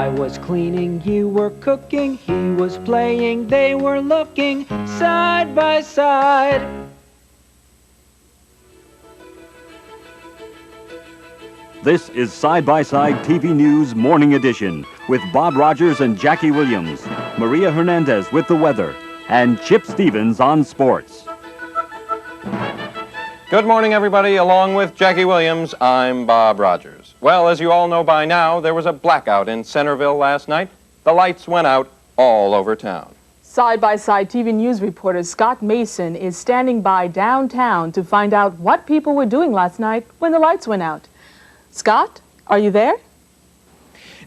I was cleaning, you were cooking, he was playing, they were looking side by side. This is Side by Side TV News Morning Edition with Bob Rogers and Jackie Williams, Maria Hernandez with the weather, and Chip Stevens on sports. Good morning, everybody. Along with Jackie Williams, I'm Bob Rogers. Well, as you all know by now, there was a blackout in Centerville last night. The lights went out all over town. Side-by-Side TV News reporter Scott Mason is standing by downtown to find out what people were doing last night when the lights went out. Scott, are you there?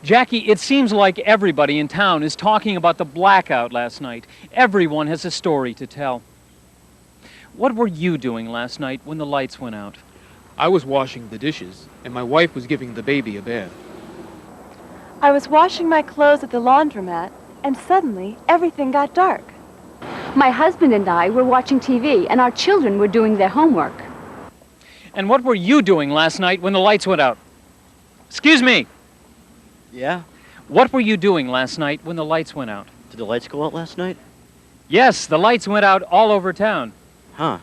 Jackie, it seems like everybody in town is talking about the blackout last night. Everyone has a story to tell. What were you doing last night when the lights went out? I was washing the dishes, and my wife was giving the baby a bath. I was washing my clothes at the laundromat, and suddenly everything got dark. My husband and I were watching TV, and our children were doing their homework. And what were you doing last night when the lights went out? Excuse me. Yeah? What were you doing last night when the lights went out? Did the lights go out last night? Yes, the lights went out all over town. Huh.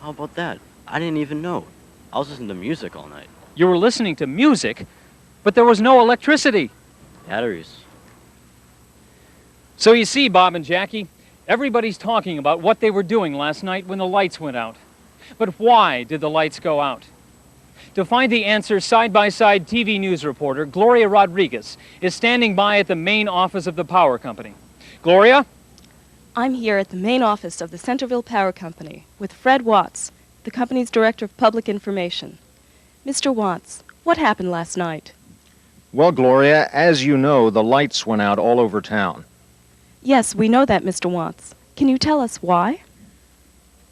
How about that? I didn't even know. I was listening to music all night. You were listening to music, but there was no electricity. Batteries. So you see, Bob and Jackie, everybody's talking about what they were doing last night when the lights went out. But why did the lights go out? To find the answer, Side-by-Side TV News reporter Gloria Rodriguez is standing by at the main office of the power company. Gloria? I'm here at the main office of the Centerville Power Company with Fred Watts, the company's Director of Public Information. Mr. Watts, what happened last night? Well, Gloria, as you know, the lights went out all over town. Yes, we know that, Mr. Watts. Can you tell us why?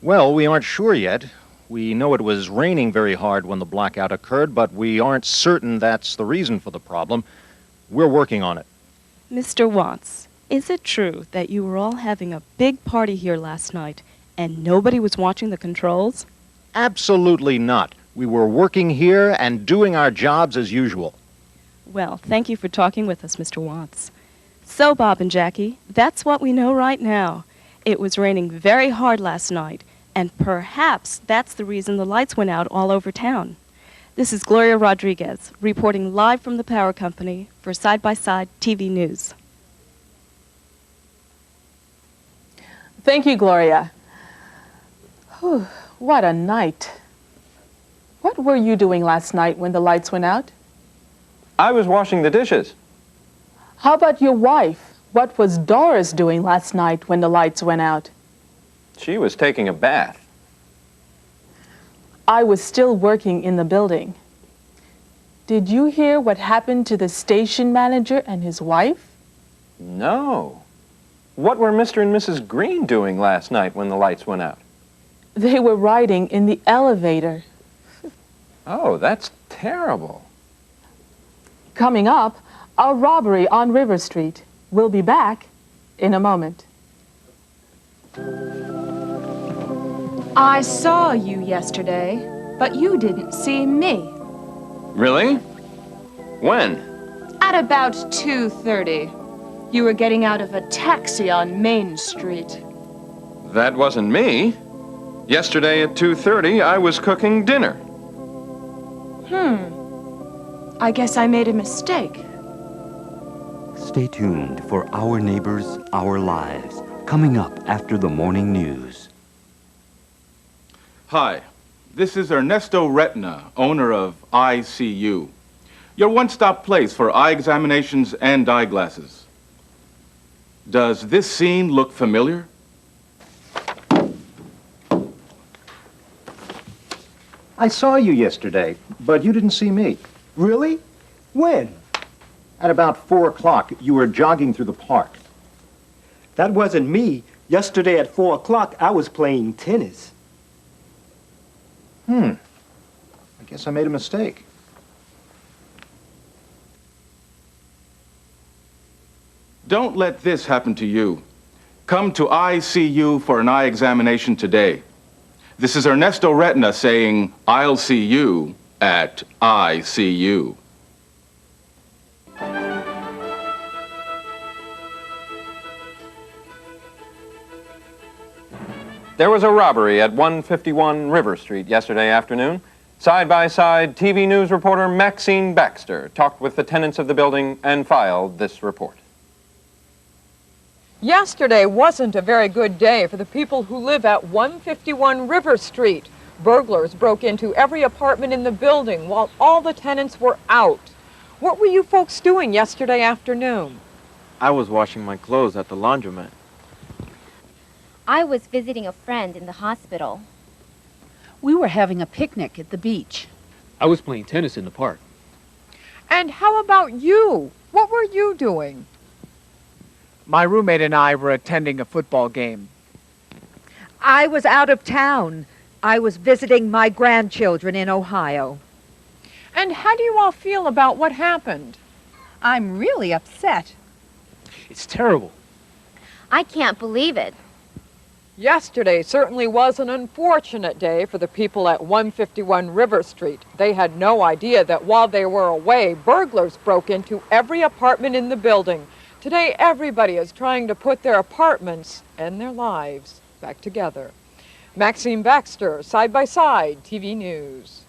Well, we aren't sure yet. We know it was raining very hard when the blackout occurred, but we aren't certain that's the reason for the problem. We're working on it. Mr. Watts, is it true that you were all having a big party here last night and nobody was watching the controls? Absolutely not. We were working here and doing our jobs as usual. Well, thank you for talking with us, Mr. Watts. So, Bob and Jackie, that's what we know right now. It was raining very hard last night, and perhaps that's the reason the lights went out all over town. This is Gloria Rodriguez, reporting live from the power company for Side-by-Side TV News. Thank you, Gloria. Whew, what a night. What were you doing last night when the lights went out? I was washing the dishes. How about your wife? What was Doris doing last night when the lights went out? She was taking a bath. I was still working in the building. Did you hear what happened to the station manager and his wife? No. What were Mr. and Mrs. Green doing last night when the lights went out? They were riding in the elevator. Oh, that's terrible. Coming up, a robbery on River Street. We'll be back in a moment. I saw you yesterday, but you didn't see me. Really? When? At about 2:30. You were getting out of a taxi on Main Street. That wasn't me. Yesterday at 2:30, I was cooking dinner. I guess I made a mistake. Stay tuned for Our Neighbors, Our Lives, coming up after the morning news. Hi, this is Ernesto Retina, owner of ICU, your one-stop place for eye examinations and eyeglasses. Does this scene look familiar? I saw you yesterday, but you didn't see me. Really? When? At about 4 o'clock, you were jogging through the park. That wasn't me. Yesterday at 4 o'clock, I was playing tennis. I guess I made a mistake. Don't let this happen to you. Come to ICU for an eye examination today. This is Ernesto Retina saying, I'll see you at ICU. There was a robbery at 151 River Street yesterday afternoon. Side-by-side TV news reporter Maxine Baxter talked with the tenants of the building and filed this report. Yesterday wasn't a very good day for the people who live at 151 River Street. Burglars broke into every apartment in the building while all the tenants were out. What were you folks doing yesterday afternoon? I was washing my clothes at the laundromat. I was visiting a friend in the hospital. We were having a picnic at the beach. I was playing tennis in the park. And how about you? What were you doing? My roommate and I were attending a football game. I was out of town. I was visiting my grandchildren in Ohio. And how do you all feel about what happened? I'm really upset. It's terrible. I can't believe it. Yesterday certainly was an unfortunate day for the people at 151 River Street. They had no idea that while they were away, burglars broke into every apartment in the building. Today, everybody is trying to put their apartments and their lives back together. Maxine Baxter, Side-by-Side TV News.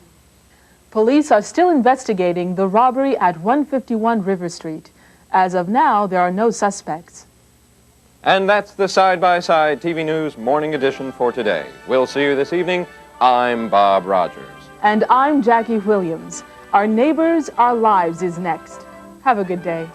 Police are still investigating the robbery at 151 River Street. As of now, there are no suspects. And that's the Side-by-Side TV News Morning Edition for today. We'll see you this evening. I'm Bob Rogers. And I'm Jackie Williams. Our Neighbors, Our Lives is next. Have a good day.